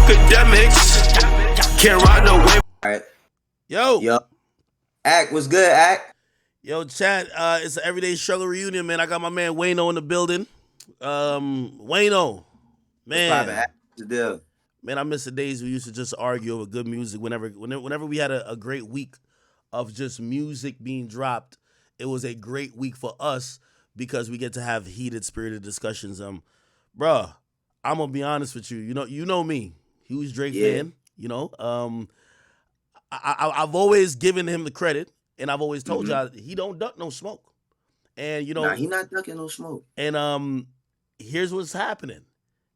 Akademiks can't ride no wave. All right. Yo, Yo. Act was good, Act. yo, chat. It's an everyday struggle reunion, man. I got my man Wayno in the building. Wayno, What's poppin', man, Act? What's the deal? man. I miss the days we used to just argue over good music. Whenever we had a great week of just music being dropped, it was a great week for us because we get to have heated, spirited discussions. Bruh, I'm gonna be honest with you. You know me, huge Drake Yeah. fan. I've always given him the credit, and I've always told y'all he don't duck no smoke. And Nah, he not ducking no smoke. and here's what's happening.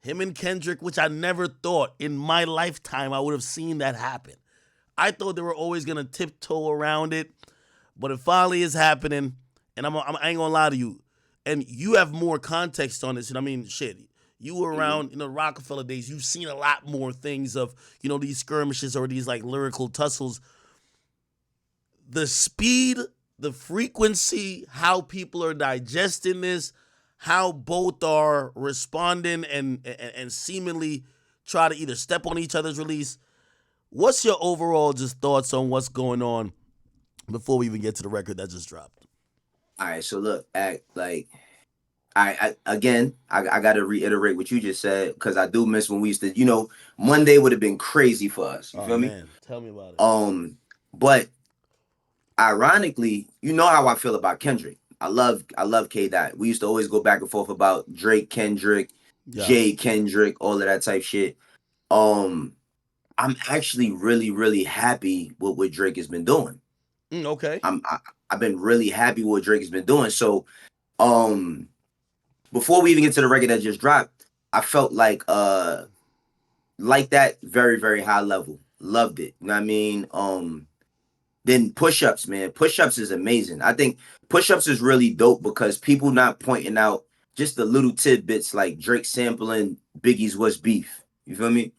Him and Kendrick, which I never thought in my lifetime I would have seen that happen. I thought they were always gonna tiptoe around it, but it finally is happening. And I ain't gonna lie to you. And you have more context on this. And I mean, shit. You were around in the Rockefeller days. You've seen a lot more things of, these skirmishes or these like lyrical tussles. The speed, the frequency, how people are digesting this, how both are responding and seemingly try to either step on each other's release. What's your overall just thoughts on what's going on before we even get to the record that just dropped? All right, so look, Act, like, I gotta reiterate what you just said because I do miss when we used to, Monday would have been crazy for us. You feel me? Man, tell me about it. But ironically, you know how I feel about Kendrick. I love K Dot. We used to always go back and forth about Drake, Kendrick, Yeah. Jay, Kendrick, all of that type shit. I'm actually really, really happy with what Drake has been doing. Okay. I've been really happy with what Drake has been doing. So, before we even get to the record that just dropped, I felt like that very, very high level. Loved it. You know what I mean? Then push-ups, man. Push-ups is amazing. I think push-ups is really dope because people not pointing out just the little tidbits like Drake sampling Biggie's What's Beef. You feel me?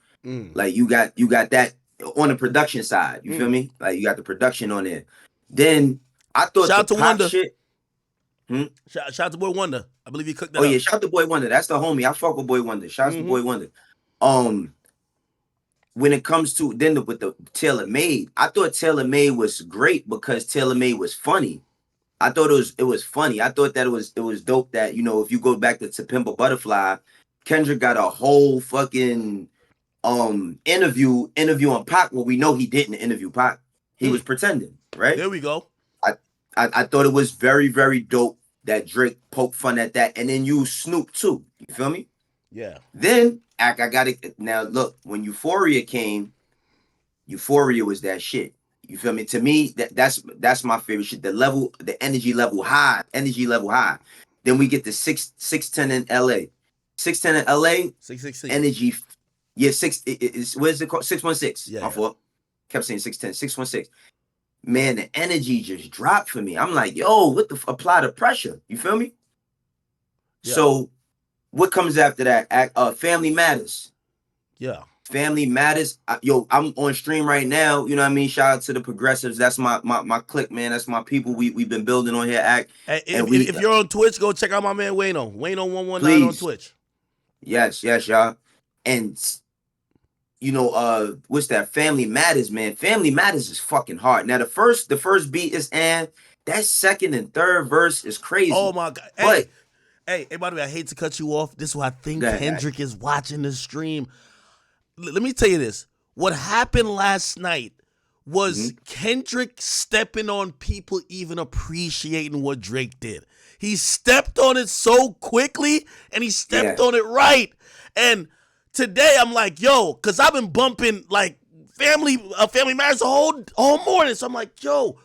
Like you got that on the production side. You feel me? Like you got the production on there. Then I thought Shout out the to pop Wonder. shit. Shout out to Boy Wonder. I believe he cooked that Oh up. yeah, shout out to Boy Wonder. That's the homie. I fuck with Boy Wonder. Shout out to Boy Wonder. When it comes to then with the Taylor Made, I thought Taylor Made was great because Taylor Made was funny. I thought it was funny. I thought that it was dope that, if you go back to Pimp a Butterfly, Kendrick got a whole fucking interview on Pac where we know he didn't interview Pac. He was pretending, right? There we go. I thought it was very, very dope that Drake poked fun at that, and then you Snoop too. You feel me? Yeah. Then I got it. Now look, when Euphoria came, Euphoria was that shit. You feel me? To me, that's my favorite shit. The energy level high. Then we get the 610 in LA. 610 in LA. 616. Energy. Yeah, what is it called? 616. Yeah. My fault. Kept saying 610. 616. Man, the energy just dropped for me. I'm like, yo, what the apply the pressure? You feel me? Yeah. So what comes after that? Family Matters. Yeah. Family Matters. I'm on stream right now. You know what I mean? Shout out to the progressives. That's my clique, man. That's my people. We've been building on here. Act. Hey, and if you're on Twitch, go check out my man Wayno. Wayno119 please. on Twitch. Yes, y'all. And what's that? Family Matters, man. Family Matters is fucking hard. Now the first beat is that second and third verse is crazy. Oh my god. Hey, by the way, I hate to cut you off. This is why I think Kendrick is watching the stream. Let me tell you this. What happened last night was Kendrick stepping on people even appreciating what Drake did. He stepped on it so quickly and he stepped on it right. And today I'm like, yo, because I've been bumping like Family Matters the whole morning. So I'm like, yo,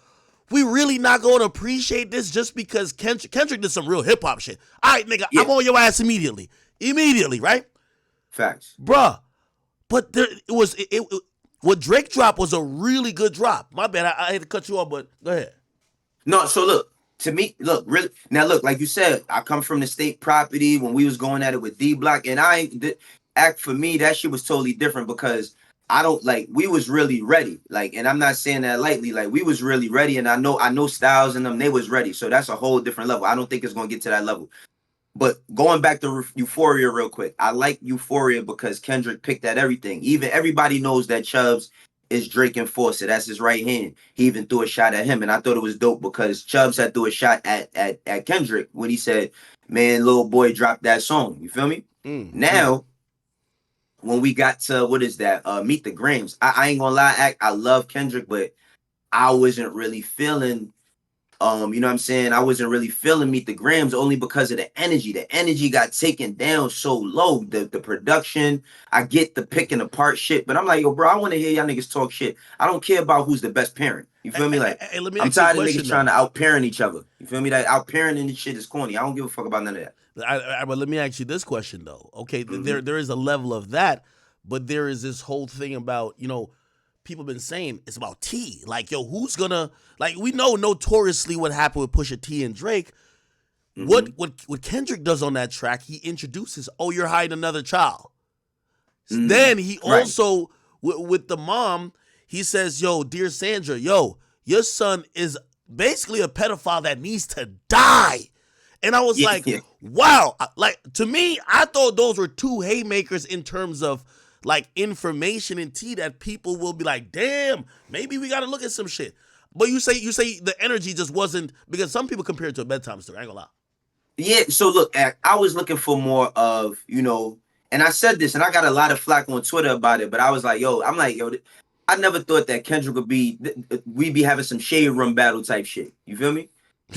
we really not going to appreciate this just because Kendrick did some real hip hop shit. All right, nigga, I'm on your ass immediately. Immediately, right? Facts. Bruh. But what Drake dropped was a really good drop. My bad, I had to cut you off, but go ahead. No, so look, to me, really, now look, like you said, I come from the state property when we was going at it with D Block, and Act for me, that shit was totally different because we was really ready. Like, and I'm not saying that lightly, like we was really ready, and I know Styles and them, they was ready. So that's a whole different level. I don't think it's gonna get to that level. But going back to Euphoria real quick, I like Euphoria because Kendrick picked at everything. Even everybody knows that Chubbs is Drake Enforcer. That's his right hand. He even threw a shot at him, and I thought it was dope because Chubbs had threw a shot at Kendrick when he said, "Man, little boy dropped that song." You feel me? Now, when we got to what is that? Meet the Grams. I ain't gonna lie, I love Kendrick, but I wasn't really feeling. You know what I'm saying? I wasn't really feeling Meet the Grams only because of the energy. The energy got taken down so low. The production, I get the picking apart shit, but I'm like, yo, bro, I want to hear y'all niggas talk shit. I don't care about who's the best parent. You feel me? Like, Hey, let me I'm ask you a tired of question niggas trying though. to out-parent each other. You feel me? That out-parenting this shit is corny. I don't give a fuck about none of that. But let me ask you this question though. Okay, Mm-hmm. there is a level of that, but there is this whole thing about people been saying it's about T. Like, yo, who's gonna we know notoriously what happened with Pusha T and Drake. Mm-hmm. What Kendrick does on that track, he introduces, oh, you're hiding another child. Mm-hmm. Then he Right. also with the mom, he says, yo, dear Sandra, yo, your son is basically a pedophile that needs to die. And I was like, wow. Like, to me, I thought those were two haymakers in terms of like information and tea that people will be like, damn, maybe we got to look at some shit. But you say the energy just wasn't, because some people compare it to a bedtime story. I ain't gonna lie. Yeah, so look, I was looking for more of, and I said this, and I got a lot of flack on Twitter about it, but I was like, yo, I never thought that Kendrick would we'd be having some shade room battle type shit. You feel me?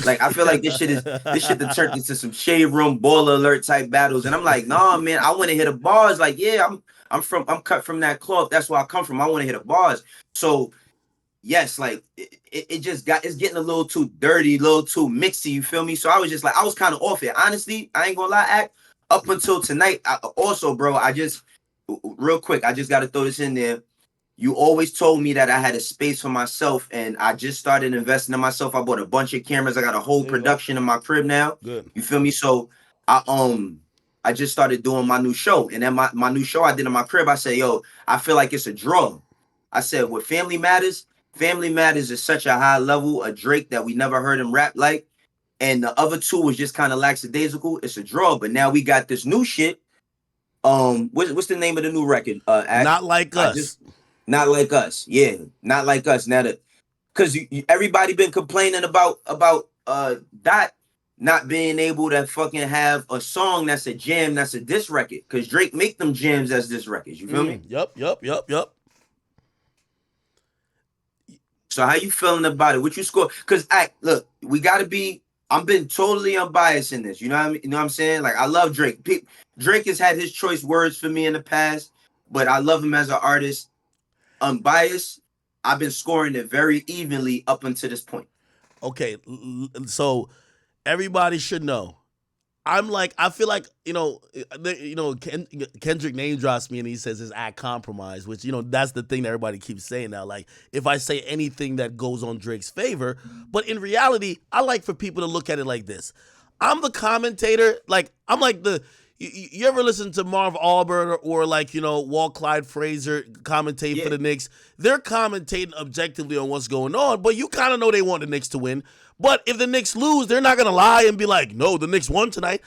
Like, I feel like this shit that turned into some shade room baller alert type battles, and I'm like, nah, man, I want to hit the bars. Like, yeah, I'm cut from that cloth. That's where I come from. I want to hit the bars. So yes, like it just it's getting a little too dirty, a little too mixy, you feel me? So I was just like, I was kind of off it. Honestly, I ain't gonna lie, act up until tonight. Also, bro, real quick, I just gotta throw this in there. You always told me that I had a space for myself, and I just started investing in myself. I bought a bunch of cameras. I got a whole production in my crib now. Good. You feel me? So I just started doing my new show. And then my new show I did in my crib, I said, yo, I feel like it's a draw. I said, with Family Matters is such a high level of Drake that we never heard him rap like. And the other two was just kind of lackadaisical. It's a draw. But now we got this new shit. What's the name of the new record? Not Like Us. Not Like Us. Yeah, Not Like Us. Now that because everybody been complaining about Dot not being able to fucking have a song that's a jam, that's a diss record. Because Drake make them jams as diss records. You feel me? Yup. So how you feeling about it? What you score? Because look, we gotta be. I'm been totally unbiased in this. You know what I mean? You know what I'm saying? Like, I love Drake. Drake has had his choice words for me in the past, but I love him as an artist. Unbiased. I've been scoring it very evenly up until this point. Okay, so everybody should know. I feel like Kendrick name drops me and he says his act compromise, which that's the thing that everybody keeps saying now. Like, if I say anything that goes on Drake's favor, but in reality, I like for people to look at it like this. I'm the commentator. Like, I'm like you ever listen to Marv Albert or Walt Clyde Frazier commentate for the Knicks? They're commentating objectively on what's going on, but you kind of know they want the Knicks to win. But if the Knicks lose, they're not going to lie and be like, no, the Knicks won tonight.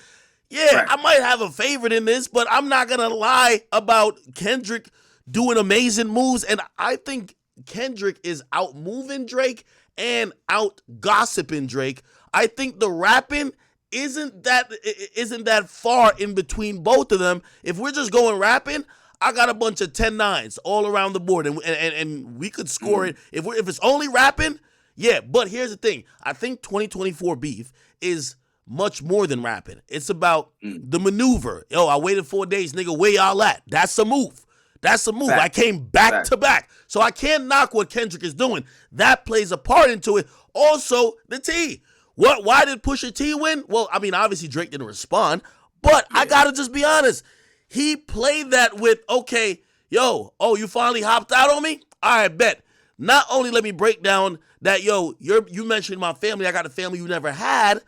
Yeah, right. I might have a favorite in this, but I'm not going to lie about Kendrick doing amazing moves. And I think Kendrick is out moving Drake and out gossiping Drake. I think the rapping isn't that far in between both of them. If we're just going rapping, I got a bunch of 10-9s all around the board, and we could score it. If it's only rapping, yeah. But here's the thing. I think 2024 beef is much more than rapping. It's about the maneuver. Yo, I waited 4 days, nigga. Where y'all at? That's a move. Fact. I came back to back. So I can't knock what Kendrick is doing. That plays a part into it. Also, the T. Why did Pusha T win? Well, I mean, obviously Drake didn't respond, but I gotta just be honest. He played that with, okay, yo, oh, you finally hopped out on me? All right, bet. Not only let me break down that, yo, you mentioned my family, I got a family you never had,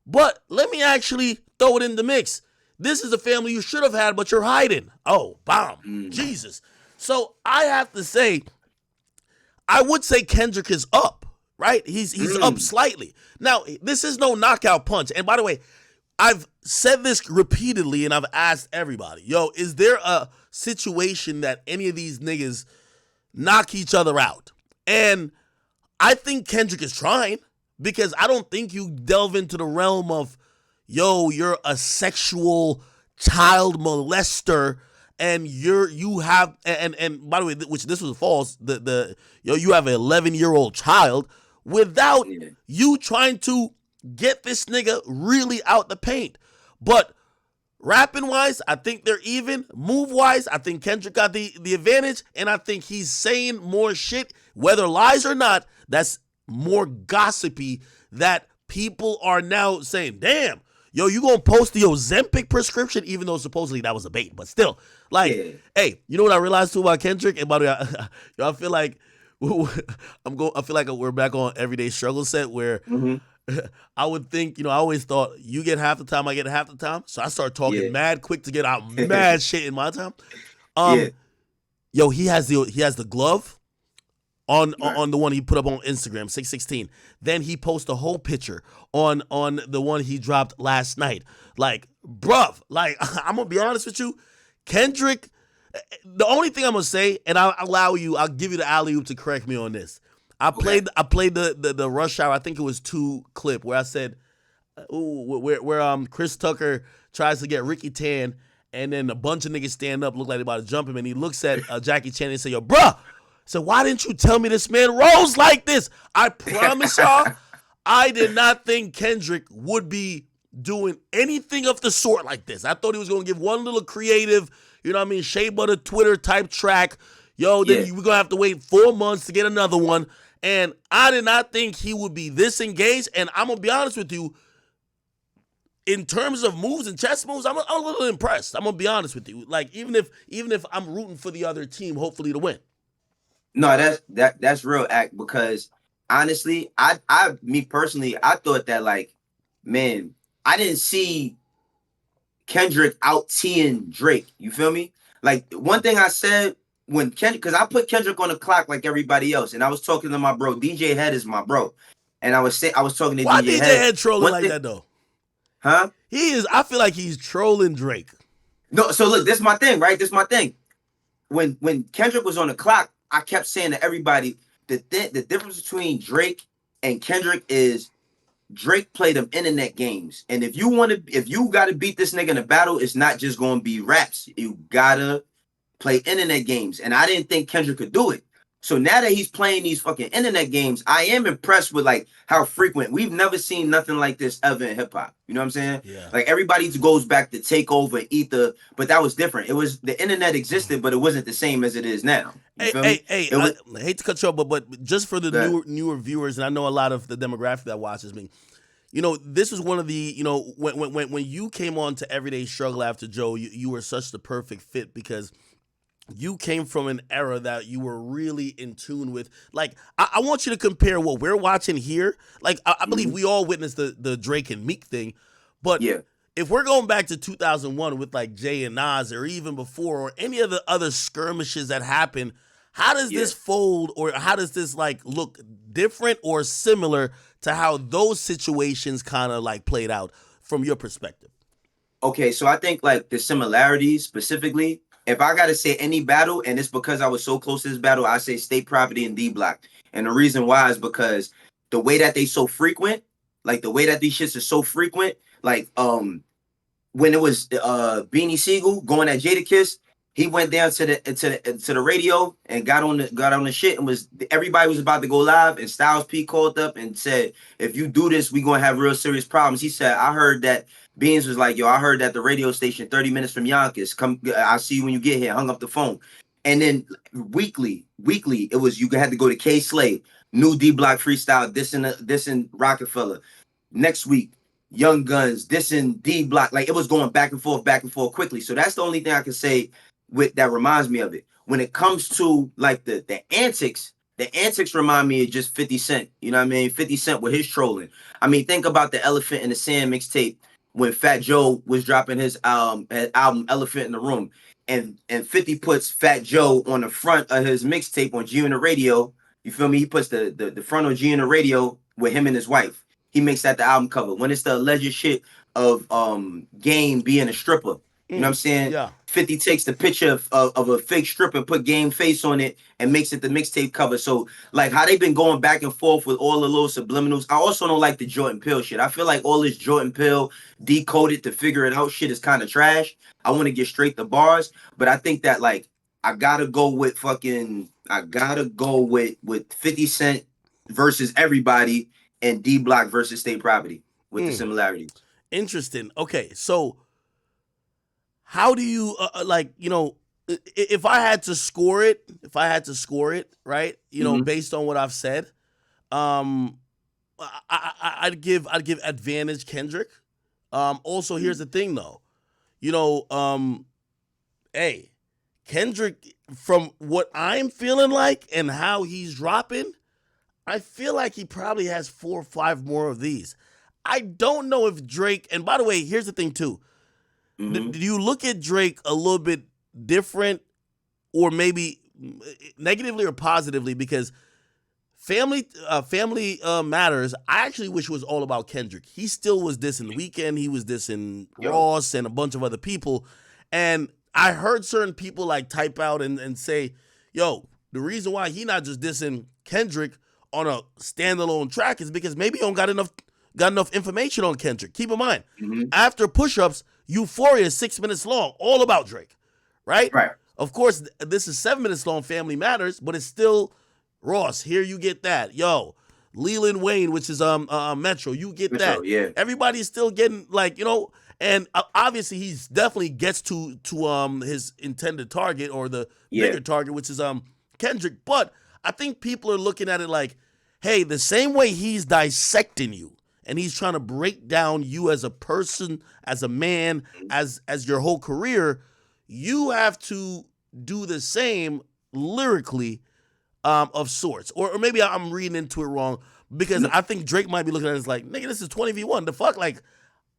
but let me actually throw it in the mix. This is a family you should have had, but you're hiding. Oh, bomb. Jesus. So I have to say, I would say Kendrick is up, right? He's up slightly. Now, this is no knockout punch. And by the way, I've said this repeatedly, and I've asked everybody, yo, is there a situation that any of these niggas knock each other out? And I think Kendrick is trying, because I don't think you delve into the realm of, yo, you're a sexual child molester, and you have and by the way, which this was false, you have an 11-year-old child, without you trying to get this nigga really out the paint. But rapping wise, I think they're even. Move wise, I think Kendrick got the advantage, and I think he's saying more shit, whether lies or not, that's more gossipy, that people are now saying, damn, yo, you gonna post the Ozempic prescription, even though supposedly that was a bait, but still, like, hey, you know what I realized too about Kendrick? And by the way, I feel like I feel like we're back on Everyday Struggle set where I would think, I always thought you get half the time, I get half the time. So I start talking mad quick to get out mad shit in my time. Yo, he has the glove on the one he put up on Instagram, 616. Then he posts a whole picture on the one he dropped last night. Like, bruv, like, I'm gonna be honest with you, Kendrick, the only thing I'm gonna say, and I'll give you the alley-oop to correct me on this. I played the Rush Hour, I think it was 2 clip where I said, where Chris Tucker tries to get Ricky Tan, and then a bunch of niggas stand up, look like they about to jump him, and he looks at Jackie Chan and say, yo, bruh, so why didn't you tell me this man rolls like this? I promise y'all, I did not think Kendrick would be doing anything of the sort like this. I thought he was gonna give one little creative, Shea Butter Twitter type track. Yo, then we're gonna have to wait 4 months to get another one. And I did not think he would be this engaged. And I'm gonna be honest with you, in terms of moves and chess moves, I'm a little impressed. I'm gonna be honest with you. Like, even if I'm rooting for the other team, hopefully to win. No, that's real act, because honestly, me personally, I thought that, like, man, I didn't see Kendrick out teeing Drake. You feel me? Like, one thing I said when Kendrick, because I put Kendrick on the clock like everybody else, and I was talking to my bro, DJ Head is my bro, and I was talking to Why DJ DJ Head trolling like that though? Huh? He is. I feel like he's trolling Drake. No, so look, this is my thing, right? This is my thing. When Kendrick was on the clock, I kept saying to everybody that the difference between Drake and Kendrick is Drake played them internet games. And if you gotta beat this nigga in a battle, it's not just gonna be raps. You gotta play internet games. And I didn't think Kendrick could do it. So now that he's playing these fucking internet games, I am impressed with, like, how frequent. We've never seen nothing like this ever in hip hop. You know what I'm saying? Yeah. Like, everybody goes back to Takeover, Ether, but that was different. It was, the internet existed, but it wasn't the same as it is now. I hate to cut you off, but just for the newer viewers, and I know a lot of the demographic that watches me, this was one of the, when you came on to Everyday Struggle after Joe, you were such the perfect fit, because you came from an era that you were really in tune with. Like, I want you to compare what we're watching here. Like, I believe we all witnessed the Drake and Meek thing, but if we're going back to 2001 with, like, Jay and Nas, or even before, or any of the other skirmishes that happened, how does this fold, or how does this, like, look different or similar to how those situations kind of, like, played out from your perspective? Okay, so I think, like, the similarities specifically, if I gotta say any battle, and it's because I was so close to this battle, I say State Property and D Block. And the reason why is because the way that they so frequent, like, the way that these shits are so frequent, like, when it was Beanie Siegel going at Jadakiss, he went down to the radio and got on the shit, and everybody was about to go live, and Styles P called up and said, if you do this, we gonna have real serious problems. He said, I heard that Beans was like, yo, I heard that the radio station 30 minutes from Yonkers. Come, I'll see you when you get here. Hung up the phone. And then weekly, it was, you had to go to K Slade, new D Block freestyle, dissing Rockefeller. Next week, Young Guns, dissing D Block. Like, it was going back and forth quickly. So that's the only thing I can say with that reminds me of it. When it comes to, like, the antics remind me of just 50 Cent. You know what I mean? 50 Cent with his trolling. I mean, think about the Elephant in the Sand mixtape when Fat Joe was dropping his album Elephant in the Room. And 50 puts Fat Joe on the front of his mixtape on G on the Radio. You feel me? He puts the front on G on the Radio with him and his wife. He makes that the album cover. When it's the alleged shit of Game being a stripper. You know what I'm saying? Yeah. 50 takes the picture of a fake stripper and put Game face on it and makes it the mixtape cover. So like how they've been going back and forth with all the little subliminals. I also don't like the Jordan Peele shit. I feel like all this Jordan Peele decoded to figure it out shit is kind of trash. I want to get straight to bars, but I think that like I gotta go with 50 Cent versus everybody and D Block versus State Property with the similarities. Interesting. Okay, so how do you like, if I had to score it, right, based on what I've said, um I'd give advantage Kendrick. Also, here's the thing though, hey, Kendrick, from what I'm feeling like and how he's dropping, I feel like he probably has 4 or 5 more of these. I don't know if Drake, and by the way, here's the thing too. Do you look at Drake a little bit different, or maybe negatively or positively? Because Family Matters, I actually wish was all about Kendrick. He still was dissing Weeknd, he was dissing Ross and a bunch of other people. And I heard certain people like type out and say, yo, the reason why he not just dissing Kendrick on a standalone track is because maybe he don't got enough information on Kendrick. Keep in mind, after Push-Ups, Euphoria is 6 minutes long, all about Drake, right? Right. Of course, this is 7 minutes long, Family Matters, but it's still Ross. Here you get that. Yo, Leland Wayne, which is Metro, you get Metro, that. yeah. Everybody's still getting and obviously he's definitely gets to his intended target or the bigger target, which is Kendrick. But I think people are looking at it like, hey, the same way he's dissecting you and he's trying to break down you as a person, as a man, as your whole career, you have to do the same lyrically, of sorts. Or maybe I'm reading into it wrong, because I think Drake might be looking at it as like, nigga, this is 20v1. The fuck? Like,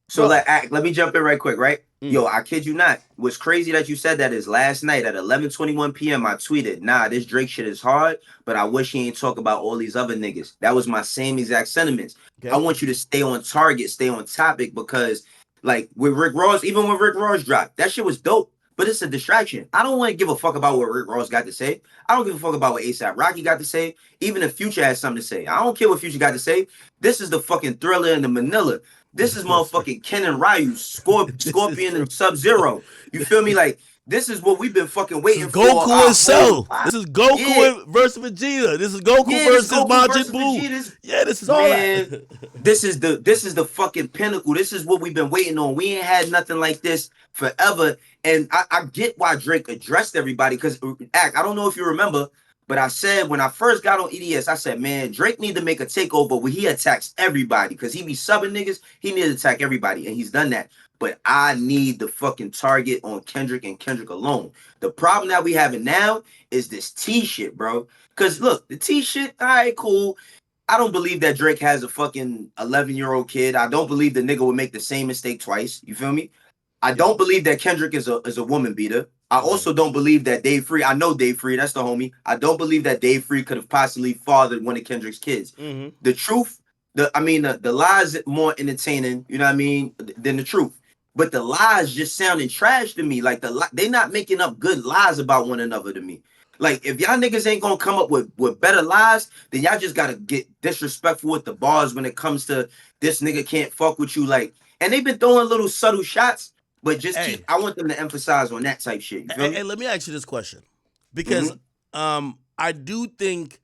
so let me jump in right quick, right? Yo, I kid you not. What's crazy that you said that is last night at 11:21 p.m. I tweeted, nah, this Drake shit is hard, but I wish he ain't talk about all these other niggas. That was my same exact sentiments. Okay. I want you to stay on target, stay on topic, because like with Rick Ross, even when Rick Ross dropped, that shit was dope. But it's a distraction. I don't want to give a fuck about what Rick Ross got to say. I don't give a fuck about what A$AP Rocky got to say. Even if Future has something to say, I don't care what Future got to say. This is the fucking Thriller and the Manila. This is motherfucking Ken and Ryu, Scorpion and Sub-Zero. You feel me? Like, this is what we've been fucking waiting for. Goku and Cell. This is Goku versus Vegeta. This is Goku versus Majin Buu. Yeah, this is all that. This is the fucking pinnacle. This is what we've been waiting on. We ain't had nothing like this forever. And I get why Drake addressed everybody, because I don't know if you remember, but I said when I first got on EDS, I said, man, Drake need to make a takeover where he attacks everybody, because he be subbing niggas. He need to attack everybody, and he's done that. But I need the fucking target on Kendrick and Kendrick alone. The problem that we having now is this T shit, bro. Because look, the T shit, all right, cool. I don't believe that Drake has a fucking 11-year-old kid. I don't believe the nigga would make the same mistake twice. You feel me? I don't believe that Kendrick is a woman beater. I also don't believe that Dave Free, I know Dave Free, that's the homie. I don't believe that Dave Free could have possibly fathered one of Kendrick's kids. The truth, the lies more entertaining, you know what I mean, than the truth. But the lies just sounding trash to me. Like they not making up good lies about one another to me. Like, if y'all niggas ain't gonna come up with better lies, then y'all just gotta get disrespectful with the bars when it comes to this nigga can't fuck with you. Like, and they've been throwing little subtle shots, but just I want them to emphasize on that type shit. You feel me? And let me ask you this question, because I do think,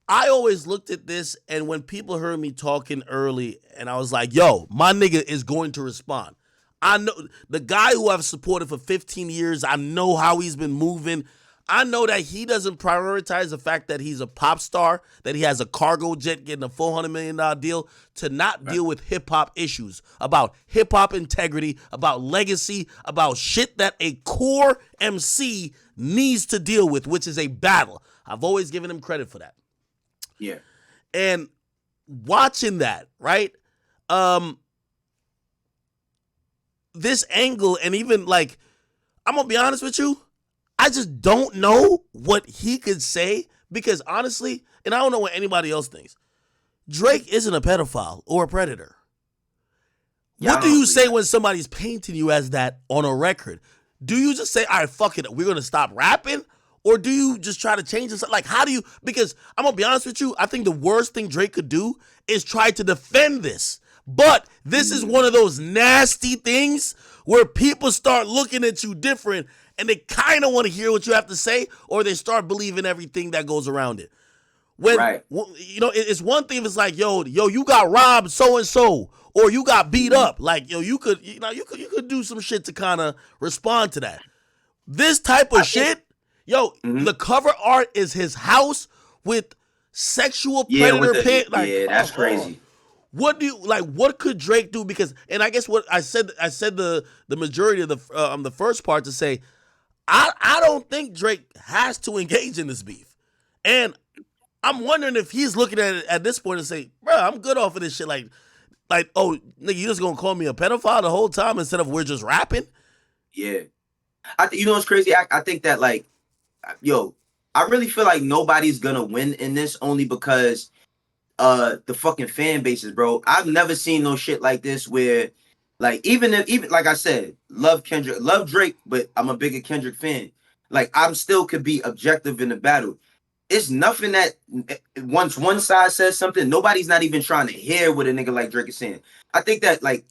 I always looked at this, and when people heard me talking early, and I was like, yo, my nigga is going to respond. I know the guy who I've supported for 15 years. I know how he's been moving. I know that he doesn't prioritize the fact that he's a pop star, that he has a cargo jet getting a $400 million deal, to not deal with hip-hop issues, about hip-hop integrity, about legacy, about shit that a core MC needs to deal with, which is a battle. I've always given him credit for that. Yeah. And watching that, right? This angle, and even like, I'm gonna be honest with you, I just don't know what he could say, because honestly, and I don't know what anybody else thinks, Drake isn't a pedophile or a predator. What do you say when somebody's painting you as that on a record? Do you just say, all right, fuck it, we're going to stop rapping? Or do you just try to change this? Like, how do you, because I'm going to be honest with you, I think the worst thing Drake could do is try to defend this. But this is one of those nasty things where people start looking at you different and they kind of want to hear what you have to say, or they start believing everything that goes around it. When, you know, it's one thing if it's like, yo, you got robbed so-and-so, or you got beat up. Like, yo, you could do some shit to kind of respond to that. This type of shit, the cover art is his house with sexual predator pit. Like, that's crazy. What do you like? What could Drake do? Because, and I guess what I said the majority of the first part to say, I don't think Drake has to engage in this beef, and I'm wondering if he's looking at it at this point and say, bro, I'm good off of this shit. Like, oh, nigga, you just gonna call me a pedophile the whole time instead of we're just rapping? Yeah, you know what's crazy? I think that, like, yo, I really feel like nobody's gonna win in this, only because the fucking fan bases, bro. I've never seen no shit like this where, like, even like I said, love Kendrick, love Drake, but I'm a bigger Kendrick fan. Like, I'm still could be objective in the battle. It's nothing that once one side says something, nobody's not even trying to hear what a nigga like Drake is saying. I think that, like,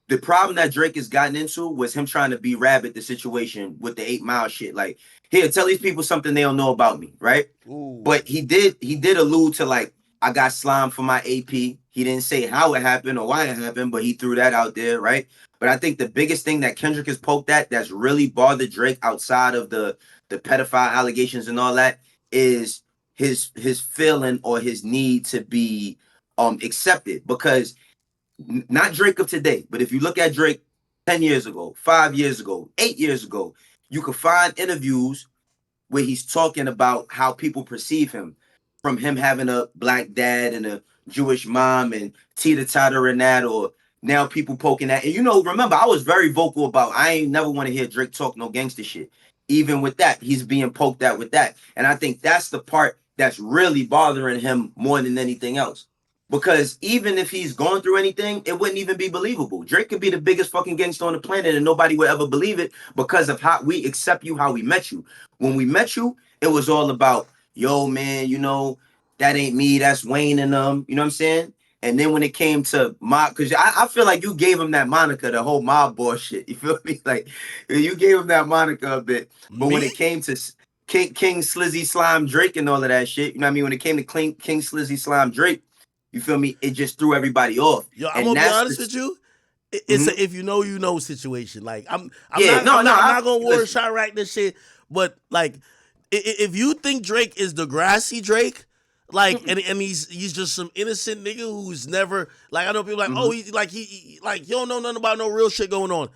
the problem that Drake has gotten into was him trying to be Rabbit the situation with the 8 Mile shit. Like, here, tell these people something they don't know about me, right? Ooh. But he did allude to, like, I got slimed for my AP. He didn't say how it happened or why it happened, but he threw that out there, right? But I think the biggest thing that Kendrick has poked at that's really bothered Drake outside of the pedophile allegations and all that is his feeling or his need to be accepted. Because not Drake of today, but if you look at Drake 10 years ago, 5 years ago, 8 years ago, you can find interviews where he's talking about how people perceive him, from him having a black dad and a Jewish mom and teeter-tottering that, or now people poking at. And, you know, remember, I was very vocal about I ain't never want to hear Drake talk no gangster shit. Even with that, he's being poked at with that. And I think that's the part that's really bothering him more than anything else. Because even if he's going through anything, it wouldn't even be believable. Drake could be the biggest fucking gangster on the planet and nobody would ever believe it because of how we accept you, how we met you. When we met you, it was all about, yo, man, you know, that ain't me, that's Wayne and them, you know what I'm saying? And then when it came to mob, because I feel like you gave him that moniker, the whole mob boss shit, you feel me? Like, you gave him that moniker a bit. But when it came to King Slizzy Slime Drake and all of that shit, you know what I mean? When it came to King Slizzy Slime Drake, you feel me? It just threw everybody off. Yo, I'm gonna be honest with you. It's a if you know situation. Like I'm not gonna war Chirac this shit. But like, if you think Drake is Degrassi Drake, like, and he's just some innocent nigga who's never, like, I know people like, oh, he like you don't know nothing about no real shit going on.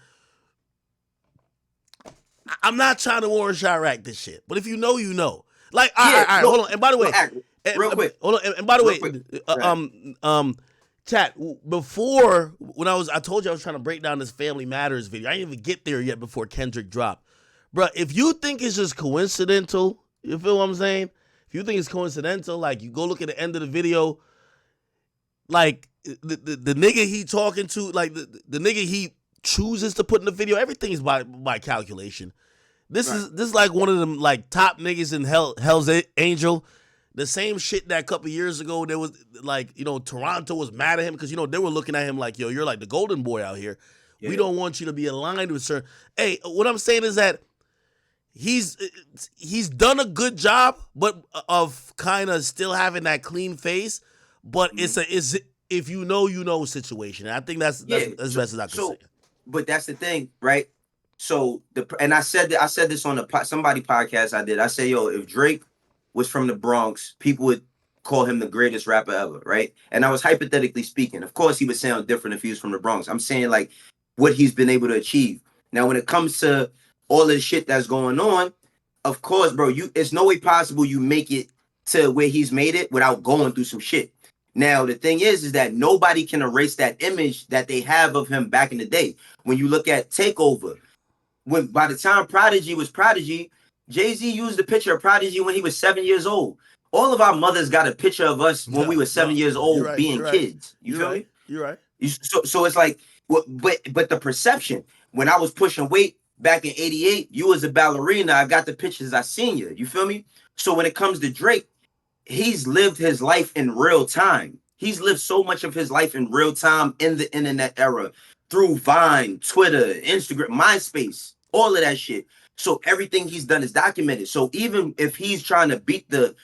I'm not trying to war Chirac this shit. But if you know, you know. Like, all right, hold on. And by the way. Real quick. Hold on. And by the way, chat, before when I told you I was trying to break down this Family Matters video. I didn't even get there yet before Kendrick dropped. Bruh, if you think it's just coincidental, you feel what I'm saying? If you think it's coincidental, like, you go look at the end of the video, like, the nigga he talking to, like, the nigga he chooses to put in the video, everything is by calculation. This is like one of them, like, top niggas in Hell's Angel. The same shit that a couple years ago, there was, like, you know, Toronto was mad at him because, you know, they were looking at him like, yo, you're like the golden boy out here. Yeah. We don't want you to be aligned with certain. Hey, what I'm saying is that he's done a good job, but of kind of still having that clean face. But it's if you know situation. And I think that's as best as I can say. But that's the thing, right? So I said this on somebody podcast I did. I say, yo, if Drake was from the Bronx, people would call him the greatest rapper ever, right? And I was hypothetically speaking. Of course, he would sound different if he was from the Bronx. I'm saying, like, what he's been able to achieve. Now, when it comes to all of the shit that's going on, of course, bro, it's no way possible you make it to where he's made it without going through some shit. Now, the thing is that nobody can erase that image that they have of him back in the day. When you look at Takeover, by the time Prodigy was Prodigy, Jay-Z used the picture of Prodigy when he was 7 years old. All of our mothers got a picture of us when we were 7 years old being kids. You feel me? You're right. So it's like, But the perception, when I was pushing weight back in '88, you was a ballerina. I got the pictures. I seen you. You feel me? So when it comes to Drake, he's lived his life in real time. He's lived so much of his life in real time in the internet era through Vine, Twitter, Instagram, MySpace, all of that shit. So everything he's done is documented. So even if he's trying to beat the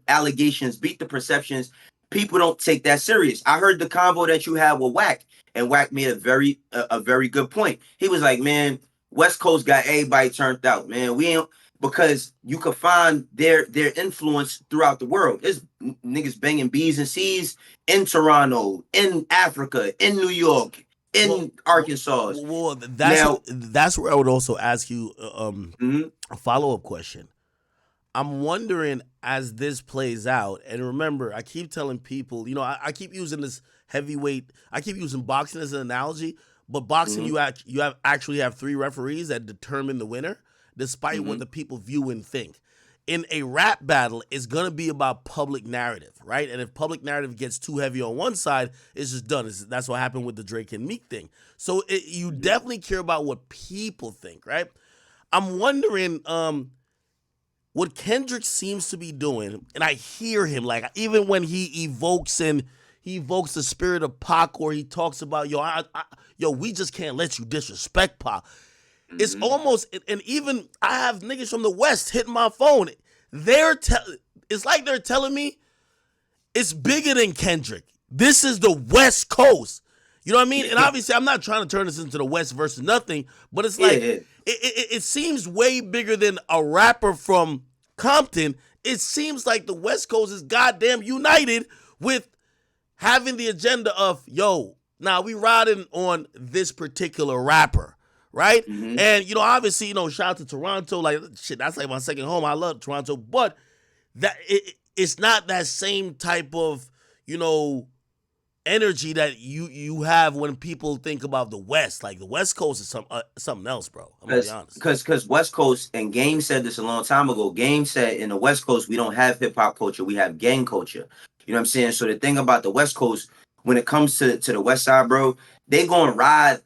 allegations, beat the perceptions, people don't take that serious. I heard the convo that you had with Wack, and Wack made a very good point. He was like, "Man, West Coast got everybody turned out, man. We ain't because you could find their influence throughout the world. There's niggas banging B's and C's in Toronto, in Africa, in New York, in Arkansas. Well, Now, that's where I would also ask you mhm, a follow-up question. I'm wondering as this plays out, and remember, I keep telling people, I keep using this heavyweight, I keep using boxing as an analogy, but boxing, mhm, you actually have three referees that determine the winner, despite what mhm, the people view and think. In a rap battle, it's gonna be about public narrative, right? And if public narrative gets too heavy on one side, it's just done. That's what happened with the Drake and Meek thing. So you mhm. definitely care about what people think, right? I'm wondering, what Kendrick seems to be doing, and I hear him like even when he evokes the spirit of Pac, or he talks about yo, we just can't let you disrespect Pac. It's Mhm. almost, and even I have niggas from the West hitting my phone. It's like they're telling me it's bigger than Kendrick. This is the West Coast. You know what I mean? And obviously, I'm not trying to turn this into the West versus nothing, but it's Yeah, like yeah. it seems way bigger than a rapper from Compton. It seems like the West Coast is goddamn united with having the agenda of, yo, now we riding on this particular rapper, right? Mhm. And, obviously, shout out to Toronto. Like, shit, that's like my second home. I love Toronto. But it's not that same type of, you know, energy that you have when people think about the West. Like, the West Coast is something else, bro. I'm gonna be honest. Because West Coast, and Game said this a long time ago. Game said in the West Coast we don't have hip hop culture, we have gang culture. You know what I'm saying? So the thing about the West Coast, when it comes to the West Side, bro, they gonna ride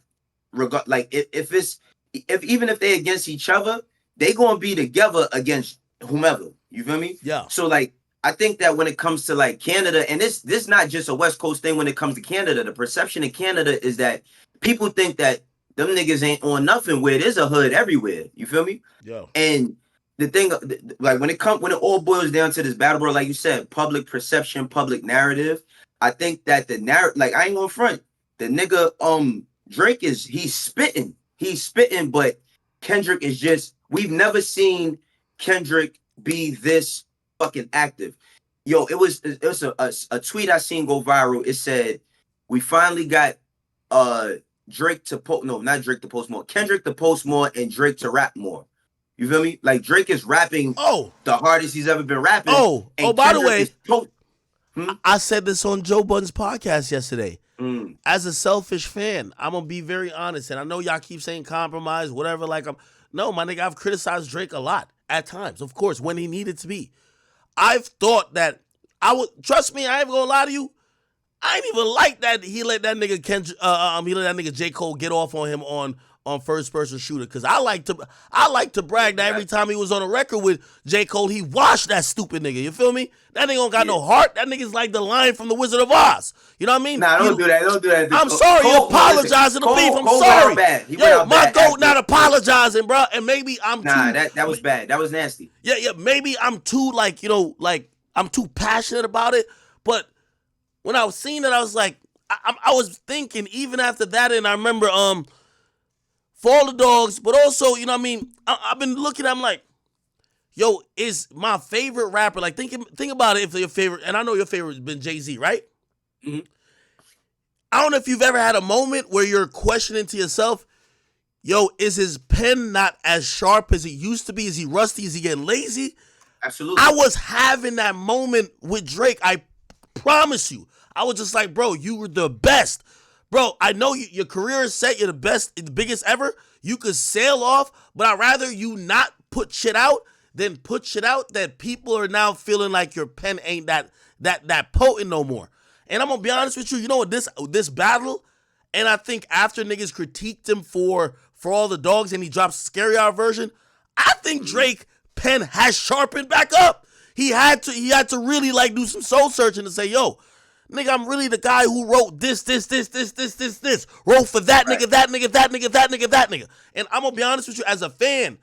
like if even if they against each other, they gonna be together against whomever. You feel me? Yeah. So like I think that when it comes to like Canada, and this not just a West Coast thing when it comes to Canada, the perception in Canada is that people think that them niggas ain't on nothing, where there's a hood everywhere. You feel me? Yo. And the thing, like when it all boils down to this battle, bro, like you said, public perception, public narrative. I think that the narrative, like I ain't gonna front, the nigga Drake he's spitting, but Kendrick is just, we've never seen Kendrick be this fucking active. Yo, it was a tweet I seen go viral. It said, we finally got Drake to post, no, not Drake to post more, Kendrick to post more and Drake to rap more. You feel me? Like Drake is rapping Oh. the hardest he's ever been rapping. Oh. And By the Kendrick way, is I said this on Joe Budden's podcast yesterday. Mm. As a selfish fan, I'm gonna be very honest, and I know y'all keep saying compromise, whatever. Like, no, my nigga, I've criticized Drake a lot at times, of course, when he needed to be. I've thought that trust me, I ain't gonna lie to you. I ain't even like that he let that nigga J. Cole get off on him on first person shooter, because I like to brag that every time he was on a record with J. Cole, he washed that stupid nigga. You feel me? That nigga don't got no heart. That nigga's like the lion from the Wizard of Oz. You know what I mean? Nah, don't do that. Don't do that. I'm sorry, you apologizing to beef. I'm sorry. Yo, my goat not apologizing, bro. And maybe I'm too. Nah, that was bad. That was nasty. Yeah. Maybe I'm too I'm too passionate about it. But when I was seeing it, I was like, I was thinking even after that, and I remember For All the Dogs, but also, you know what I mean? I've been looking, I'm like, yo, is my favorite rapper, like think about it, if your favorite, and I know your favorite has been Jay-Z, right? Mm-hmm. I don't know if you've ever had a moment where you're questioning to yourself, yo, is his pen not as sharp as it used to be? Is he rusty? Is he getting lazy? Absolutely. I was having that moment with Drake. I promise you. I was just like, bro, you were the best. Bro, I know your career is set. You're the best, the biggest ever. You could sail off, but I'd rather you not put shit out than put shit out that people are now feeling like your pen ain't that potent no more. And I'm gonna be honest with you. You know what? This battle, And I think after niggas critiqued him for all the dogs and he dropped Scary Hour version, I think Drake pen has sharpened back up. He had to really like do some soul searching and say, yo, nigga, I'm really the guy who wrote this. Wrote for that nigga, that nigga, that nigga, that nigga, that nigga. And I'm gonna be honest with you, as a fan,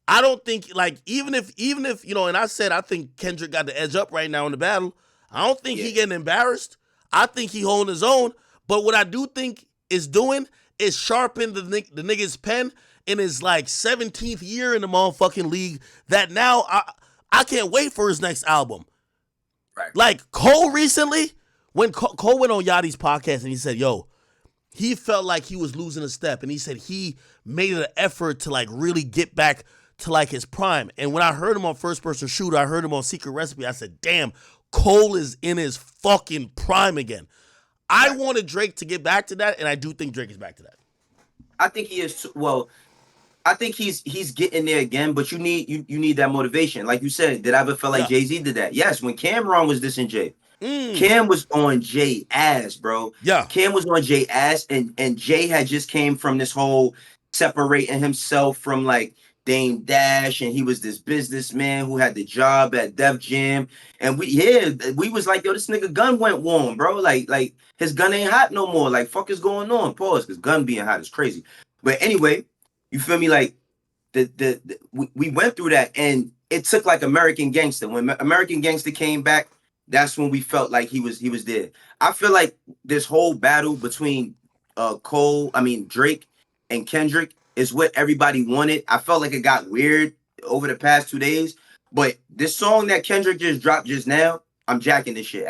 I don't think, like, even if, you know, and I said I think Kendrick got the edge up right now in the battle, I don't think he getting embarrassed. I think he holding his own. But what I do think is doing is sharpen the nigga's pen in his, like, 17th year in the motherfucking league, that now I can't wait for his next album. Right. Like, Cole recently, when Cole went on Yachty's podcast and he said, yo, he felt like he was losing a step. And he said he made an effort to, like, really get back to, like, his prime. And when I heard him on First Person Shooter, I heard him on Secret Recipe, I said, damn, Cole is in his fucking prime again. I wanted Drake to get back to that, and I do think Drake is back to that. I think he is. Well, I think he's getting there again, but you need that motivation. Like you said, did I ever feel like Jay-Z did that? Yes, when Cameron was dissing Jay. Cam was on Jay ass, bro. Yeah. Cam was on Jay ass, and Jay had just came from this whole separating himself from, like, Dame Dash, and he was this businessman who had the job at Def Jam. And we was like, yo, this nigga gun went warm, bro. Like his gun ain't hot no more. Like, fuck is going on? Pause, because gun being hot is crazy. But anyway, you feel me? Like, we went through that, and it took, like, American Gangster. When American Gangster came back, that's when we felt like he was there. I feel like this whole battle between Drake and Kendrick is what everybody wanted. I felt like it got weird over the past 2 days, but this song that Kendrick just dropped just now, I'm jacking this shit.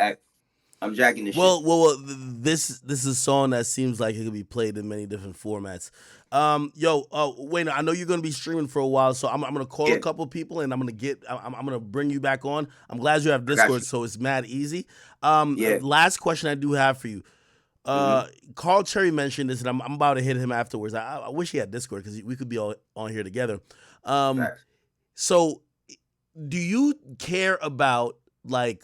I'm jacking this shit. Well, this is a song that seems like it could be played in many different formats. Wayno, I know you're gonna be streaming for a while, so I'm gonna call a couple people and I'm gonna bring you back on. I'm glad you have Discord, so it's mad easy. Last question I do have for you. Carl Cherry mentioned this, and I'm about to hit him afterwards. I wish he had Discord because we could be all on here together. So, do you care about, like,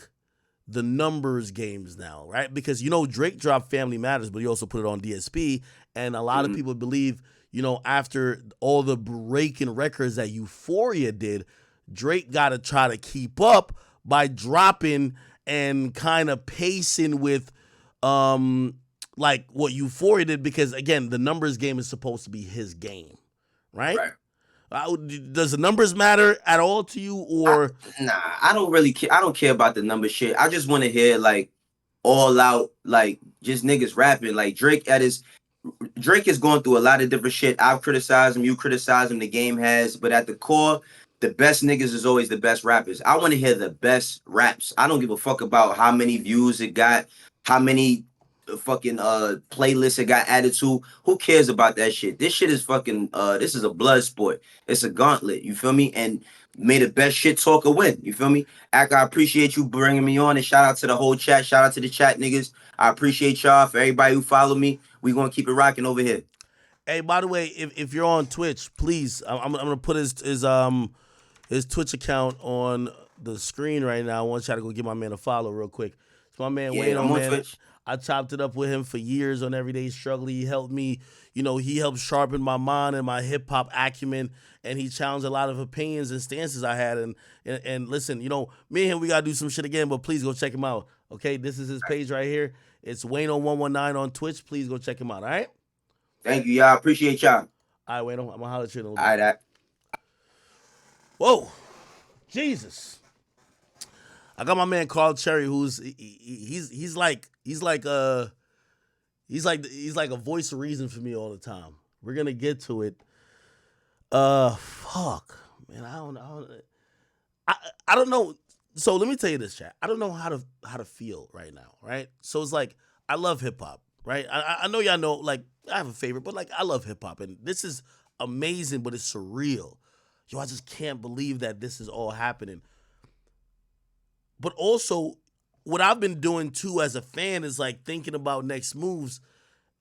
the numbers games now, right? Because, you know, Drake dropped Family Matters, but he also put it on DSP, and a lot of people believe, you know, after all the breaking records that Euphoria did, Drake got to try to keep up by dropping and kind of pacing with like what Euphoria did, because, again, the numbers game is supposed to be his game, right? Does the numbers matter at all to you, or? I don't really care. I don't care about the number shit. I just want to hear, like, all out, like, just niggas rapping. Like, Drake is going through a lot of different shit. I've criticized him, you criticize him, the game has, but at the core, the best niggas is always the best rappers. I want to hear the best raps. I don't give a fuck about how many views it got, how many fucking playlists it got added to. Who cares about that shit? This shit is fucking this is a blood sport. It's a gauntlet, you feel me? And may the best shit talker win, you feel me? I appreciate you bringing me on, and shout out to the whole chat. Shout out to the chat niggas. I appreciate y'all. For everybody who follow me, we gonna keep it rocking over here. Hey, by the way, if you're on Twitch, please, I'm gonna put his Twitch account on the screen right now. I want y'all to go give my man a follow real quick. It's my man Wayno, man. Twitch. I chopped it up with him for years on Everyday Struggle. He helped me, you know, he helped sharpen my mind and my hip hop acumen, and he challenged a lot of opinions and stances I had. And listen, you know, me and him, we gotta do some shit again, but please go check him out. Okay, this is his page right here. It's Wayno119 on Twitch. Please go check him out. All right. Thank you, y'all. Appreciate y'all. All right, Wayno, I'm gonna holler at you in a little bit. All right. Whoa, Jesus. I got my man Carl Cherry, who's he's like a voice of reason for me all the time. We're gonna get to it. Fuck, man, I don't know. So let me tell you this, chat. I don't know how to feel right now, right? So it's like, I love hip hop, right? I know y'all know, like, I have a favorite, but, like, I love hip hop, and this is amazing, but it's surreal. Yo, I just can't believe that this is all happening. But also, what I've been doing too as a fan is, like, thinking about next moves,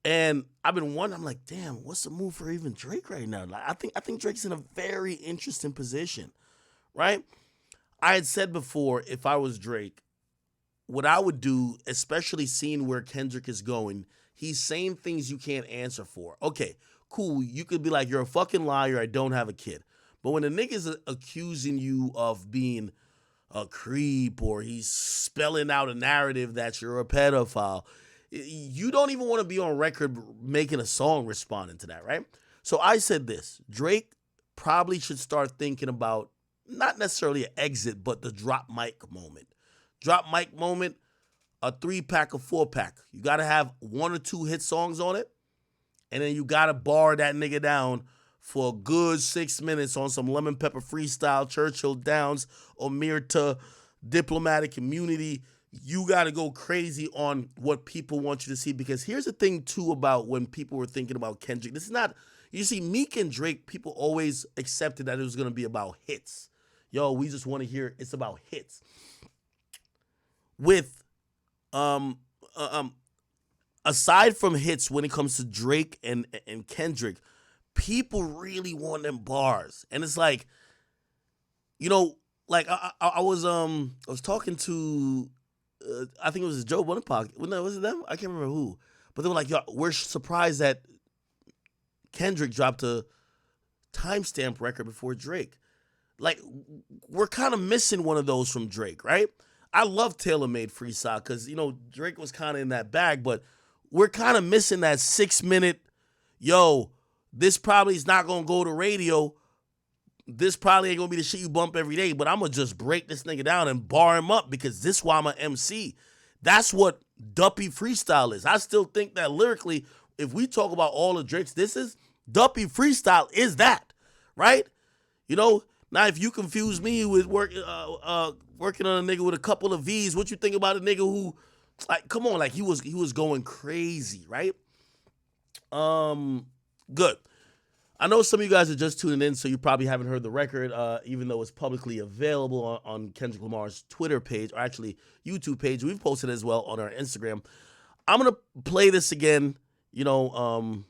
and I've been wondering, I'm like, damn, what's the move for even Drake right now? Like, I think Drake's in a very interesting position, right? I had said before, if I was Drake, what I would do, especially seeing where Kendrick is going, he's saying things you can't answer for. Okay, cool. You could be like, you're a fucking liar. I don't have a kid. But when the nigga's accusing you of being a creep or he's spelling out a narrative that you're a pedophile, you don't even want to be on record making a song responding to that, right? So I said this: Drake probably should start thinking about not necessarily an exit, but the drop mic moment. Drop mic moment, a 3-pack or 4-pack. You got to have 1 or 2 hit songs on it, and then you got to bar that nigga down for a good 6 minutes on some lemon pepper freestyle, Churchill Downs, Omerta, diplomatic immunity. You got to go crazy on what people want you to see, because here's the thing too about when people were thinking about Kendrick. This is not, you see, Meek and Drake, people always accepted that it was going to be about hits. Yo, we just want to hear it's about hits. With aside from hits, when it comes to Drake and Kendrick, people really want them bars. And it's like, you know, like I was talking to I think it was Joe Budden podcast. No, was it them? I can't remember who. But they were like, yo, we're surprised that Kendrick dropped a timestamp record before Drake. Like, we're kind of missing one of those from Drake, right? I love Tailor Made Freestyle because, you know, Drake was kind of in that bag, but we're kind of missing that 6-minute, yo, this probably is not going to go to radio. This probably ain't going to be the shit you bump every day, but I'm going to just break this nigga down and bar him up because this is why I'm an MC. That's what Duppy Freestyle is. I still think that lyrically, if we talk about all the Drakes, this is Duppy Freestyle is that, right? You know, now if you confuse me with working on a nigga with a couple of V's, what you think about a nigga who, like, come on, like he was going crazy, right? Good. I know some of you guys are just tuning in, so you probably haven't heard the record, even though it's publicly available on Kendrick Lamar's Twitter page, or actually YouTube page. We've posted it as well on our Instagram. I'm going to play this again, you know,